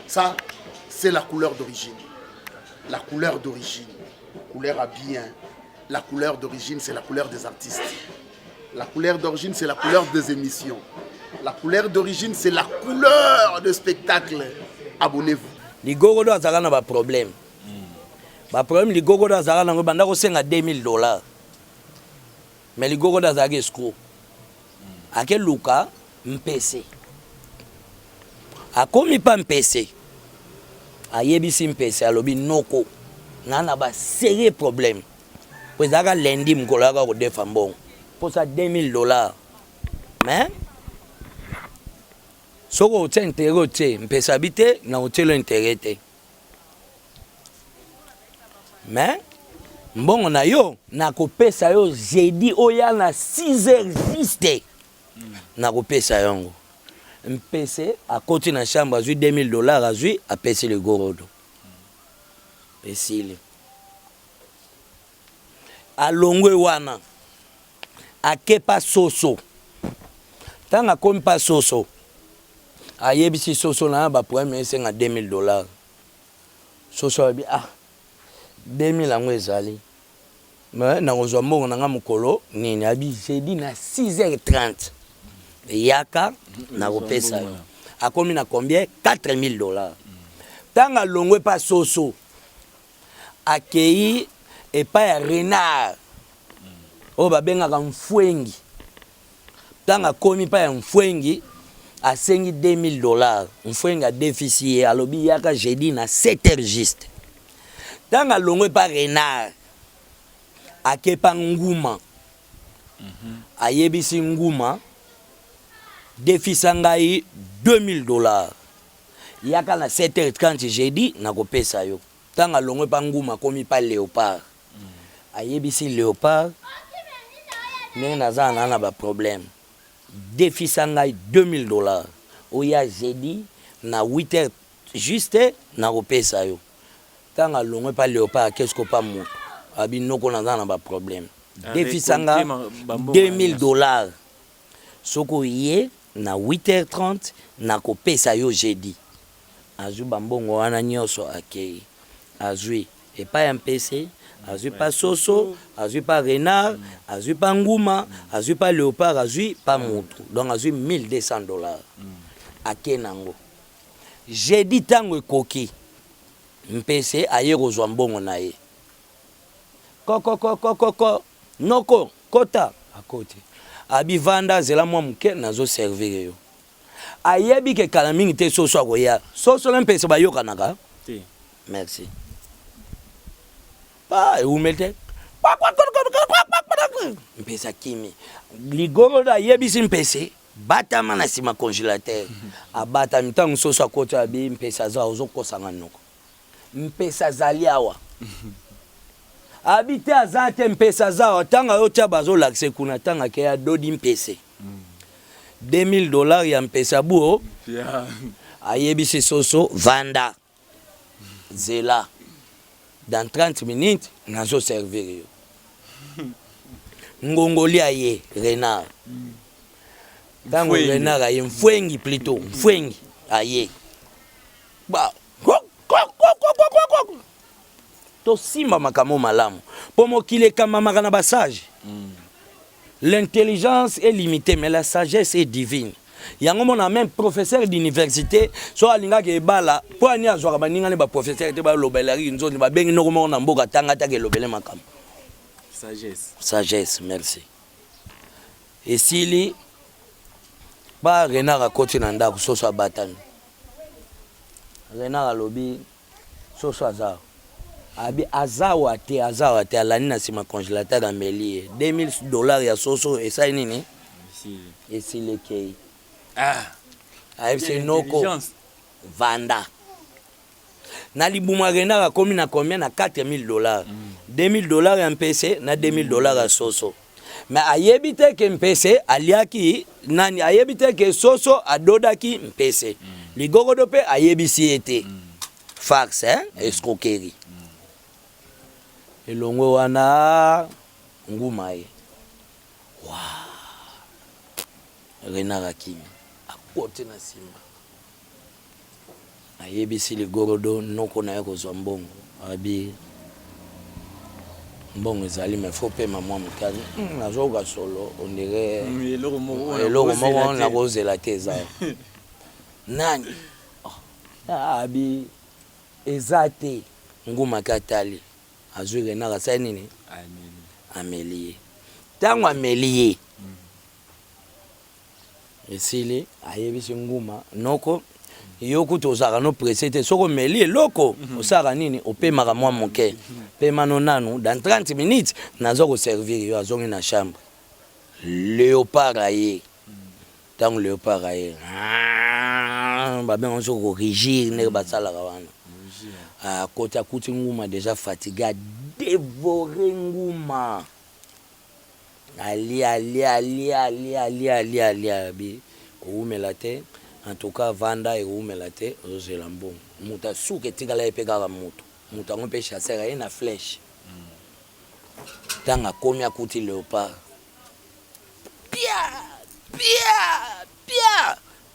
Ça, c'est la couleur d'origine. La couleur d'origine. Couleur habillée. Hein. La couleur d'origine, c'est la couleur des artistes. La couleur d'origine, c'est la couleur des émissions. La couleur d'origine, c'est la couleur de spectacle. Abonnez-vous. Les gogodo azala na ba problème. Ba problème les gogodo azala na banda ko senga $2000. Mais les gogodo azala escroc. A quel luka mpc. A komi pa mpc. A yebisi mpc alobi noko. Nana ba sérieux problème. Pues daga lundi mkolaga ko defambon. Pour ça $2000. Mais soko otse intérêt otse mpesa bité na otelo intérêt te. Mais mbongo na yo na kopesa yo jeudi oya na 6h juste. Na kopesa yongo. Mpese a koti na chambre azui $2000 azui a pesi le gorodo. Pesile. A longwe wana. A kepa soso. Tanga komi pa soso. A yebisi soso na ba problème senga $2000. Soso abi $2000 ango ezali. Mais na kozwa mbongo na nga mukolo nini abi jeudi na 6h30. Yaka na kopesa. A komi na combien? $4000. Tanga longwe pa soso. Akei epa ya renard. O babengaka mfwengi. Tanga komi pa ya mfwengi asengi $2000. Mfwengi a déficit alobi yaka jeudi na 7h juste. Tanga longwe pa renard. Akepa nguma. Ayebisi nguma. Déficit ngai $2000. Yaka na 7h30 jeudi na kopesa yo. Tanga longwe pa nguma komi pa léopard. Ayebisi léopard. Mais naza na ba problème. Déficit ngai $2000. Oya jeudi na 8h juste na kopesa yo. Tanga longwe pa léopard qu'est-ce que pas moto. Abi noko naza na ba problème. Déficit ngai $2000. Soko yé na 8h30 na kopesa yo jeudi. Azui bambongo wana nyoso akei. Azui et pas un PC. Azui pas soso, azui pas renard, azui pas nguma, azui pas léopard, azui pas moto. Donc azui $1200. Ake nango. Jeudi tango ekoki. Mpese aye kozwa mbongo na ye. Koko. Noko kota akoti. Abi vanda zela mwa muke nazo servir yo. Ayebi ke kala mingi te soso akoya. Soso la mpese bayoka naka. Merci. Pas umete. Mpesa kimi. Ligoro da yebisi mpese bata mana sima congélateur. Abata mitango soso akota abi mpesa za ozokosanga noko. Mpesa zali awa. Habite azate mpesa za tanga yo tia bazo lakse kuna tanga ke ya dodi mpese. $2000 ya mpesa buo. Ayebisi soso vanda. Zela. Dans 30 minutes, nazo servir yo. Ngongoli aye renard. Tango renard aye mfwengi plutôt, mfwengi aye. Ba to simba makamo malamu. Pomo kile kama makana basage. L'intelligence est limitée mais la sagesse est divine. Yango mona même professeur d'université so alinga ke bala po ani azwa ba ninga ne ba professeur te ba lobelari nzoni ba bengi noko mo na mboka tanga ta ke lobele makam. Sagesse, merci. Et s'ili ba renard akoti na ndako soso abatani. Renard alobi soso azao. Abi azawa te alani na sima congélateur dans melie. $2000 ya soso et ça nini? Et s'ili kei. C'est noko vanda. Na libuma renard komi na combien na $4000. $2000 ya mpese na $2000 ya soso. Mais ayebite ke mpese aliaki nani ayebite ke soso adodaki mpese. Ligogodo pe ayebisi ete. Fax escroquerie. Elongo wana ngumaye. Wow. Renard akimi. Akote na simba. ayebisi ligorodo noko na ye kozwa mbongo abi mbongo ezali mais faut pema mwa mokani nazoka solo on dirait eloko moko nakozela te eza nani abi eza te nguma katali azwi renaka asali nini ameli ye ntango ameli ye esili ayebisi nguma noko yo kutu ozalaka no presse te soki omeli eloko osalaka nini opemaka mwa moke pema no nanu dans 30 minutes naza koservir yo azongi na chambre léopard aye ntango léopard aye babenga soki korigir ndenge basalaka wana akoti akuti nguma déjà fatigué adévore nguma alia bi koumela te en tout cas vanda ekoumela te ozela mbongo moto asuki etikala ye mpe kaka moto yango mpe chasseur aye na flèche ntango akomi akuti léopard pia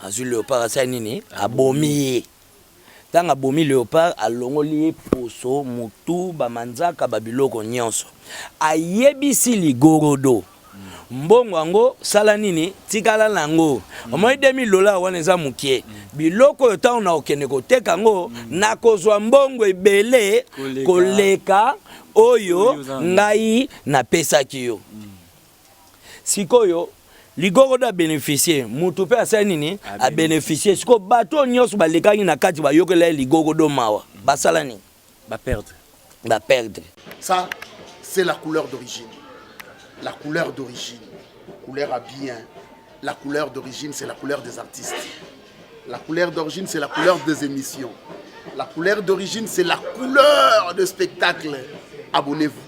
azwi léopard asali nini abomi ye ntango abomi léopard alongoli ye poso motu bamanzaka babiloko nyonso ayebisi ligorodo mbongo yango sala nini tikala nango omoi $2000 wana eza mokie biloko oyo ntango na okende koteka yango nakozwa mbongo ebele koleka oyo ngai napesaki yo sikoyo ligorodo abénéficie mutu mpe asali nini abénéficie sikoyo bato nyonso balekaki na kati bayokela ye ligorodo mawa basala nini baperdre ça c'est la couleur d'origine. La couleur d'origine, couleur à bien. La couleur d'origine, c'est la couleur des artistes. La couleur d'origine, c'est la couleur des émissions. La couleur d'origine, c'est la couleur de spectacle. Abonnez-vous.